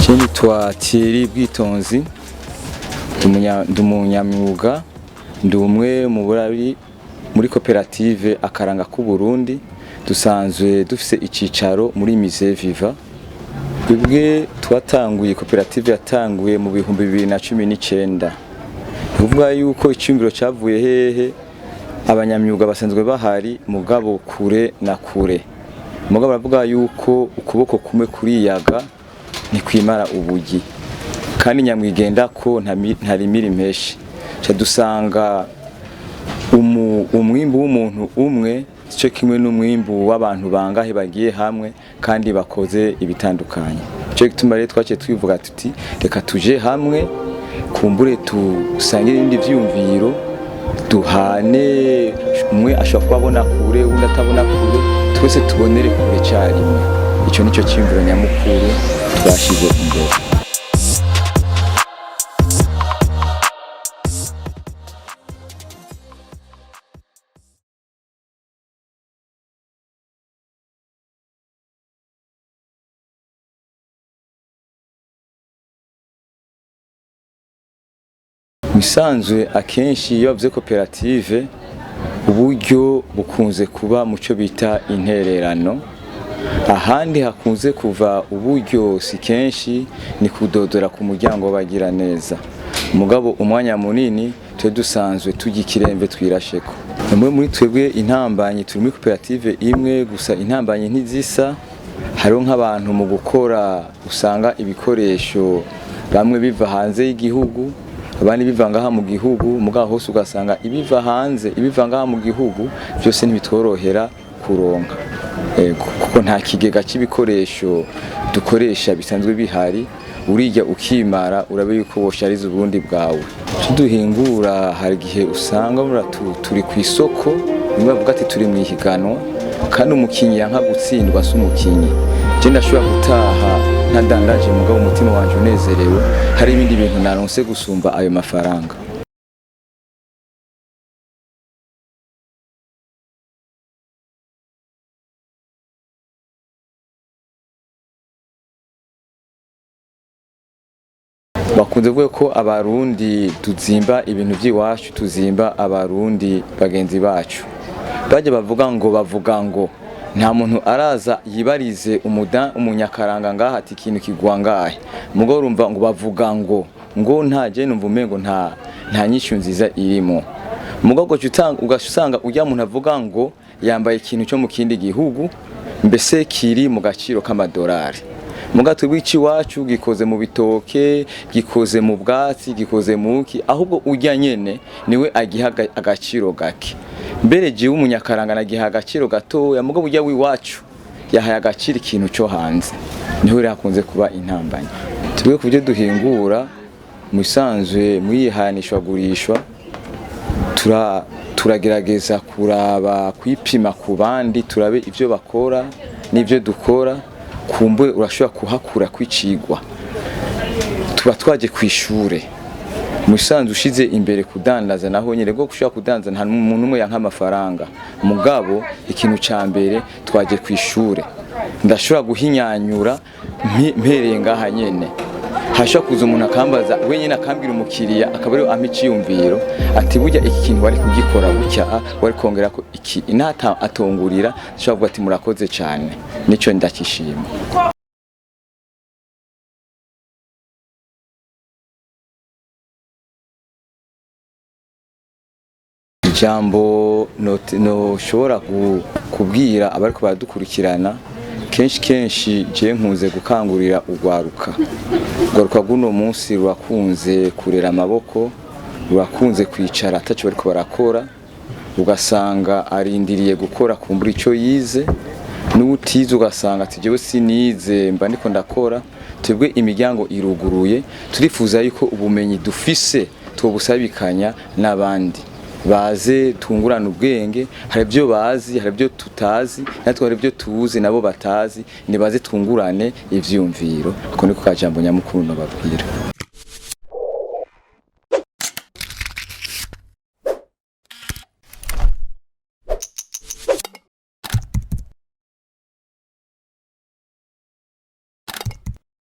Nitwa Thierry Bwitonzi, ndi umunyamwuga, ndi umwe mu burari muri koperative Akaranga k'u Burundi. Dusanzwe dufise icicaro muri Musée Vivant. Ubwe twatanguye koperative yatanguye mu 2019. Uvuga yuko icyumviro cyavuye hehe, abanyamyuga basanzwe bahari mugabo kure na kure. Mugabo baravuga yuko ukuboko kumwe kuriyaga ni kwimara ubugi, kandi nyamwigenda ko ntarimira impeshi. Dusanga umwimbu w'umuntu umwe cyo kimwe n'umwimbu w'abantu bangahe bagiye hamwe kandi bakoze ibitandukanye. Cyo gituma rero twaciye twivuga tuti reka tuje hamwe, kumbure tusangire ibindi vyumviro, duhane, umwe ashobora kubabona kure undi atabona kure, twese tubonere kure cyarimwe. Icyo nicyo cyumviro nyamukuru twashize imbere. Misanzwe akenshi iyo bavuze koperative, uburyo bukunze kuba muco bita intererano. Ahandi hakunze kuva uburyo si kenshi ni kudodora ku muryango bagira neza. Mugabo umwanya munini twe dusanzwe tugikiremve twirasheko. Namwe muri twebwe intambanyi turi muri koperative imwe gusa, intambanyi ntizisa. Hariho nk'abantu mu gukora usanga ibikoresho bamwe biva hanze y'igihugu, abandi bivangaha mu gihugu, mugabo hose ugasanga ibiva hanze ibivangaha mu gihugu byose ntibitworohera kuronka. Kuko nta kigega cy'ibikoresho dukoresha bisanzwe bihari, urijya ukimara urabe yuko boshariza uburundi bwawe. Duhingura hari gihe usanga turi ku isoko, nimwe bavuga ati turi mu ihiganwa, kandi umukinyi yanka gutsindwa si umukinyi. Je ndashobora gutaha ntadandaje mugabo umutima wanje unezerewe, hari ibindi bintu naronse gusumba ayo mafaranga. Bakunze kuvuga ko abarundi tuzimba ibintu by'iwacu, tuzimba abarundi bagenzi bacu. Baje bavuga ngo nta muntu araza yibarize umunyakaranga ngaha ati ikintu kigwa ngahe. Mugabo urumva ngo bavuga ngo ntaje numva umengo nta nyishu nziza irimo. Mugabo ugasanga ujya muntu avuga ngo yambaye ikintu cyo mu kindi gihugu, mbese kiri mu gaciro k'amadolari. Mugato bw'ici wacu gikoze mu bitoke, gikoze mu bwatsi, gikoze muki, ahubwo ujya nyene niwe agiha agaciro gake. Mbere je umunyakaranga nagiha agaciro gato, ya mugabo ujya wiwacu yahaye agaciro ikintu cyo hanze. Niho rero hakunze kuba intambanye. Tubwe kuvyo duhingura musanzwe muyihanishwa gurishwa, turagerageza kuraba kwipima ku bandi, turabe ivyo bakora n'ivyo dukora. Kumbe urashobora kuhakura kwicigwa. Tuba twaje kwishure musanzwe ushize imbere kudandaza, naho nyine go gushaka kudandaza nta umuntu umwe yanka amafaranga. Mugabo ikintu ca mbere twaje kwishure, ndashobora guhinyanyura mpereye ngaha nyene. Hashobora kuza umuntu akambaza wenyine akambira umukiriya akabari amiciyumviro ati burya iki kintu wari kugikora bucya wari kongera ko iki inata atongurira, ashobora kuvuga ati murakoze cyane, nico ndakishima. Jambo no shobora kubwira abariko baradukurikirana, kenshi je nkunze gukangurira ugwaruka guno munsi rwakunze kurera amaboko, rwakunze kwicara ataco bariko barakora, ugasanga arindiriye gukora kumbura ico yize, n'utize ugasanga ati jewe sinize mba ndiko ndakora. Twebwe imiryango iruguruye, turifuza yuko ubumenyi dufise twobusabikanya n'abandi, baze tungurana ubwenge. Hari byo bazi, hari byo tutazi, natwe hari byo tuzi nabo batazi, ni baze tungurane ivyumviro. Ako niko kajambo nyamukuru no babwira.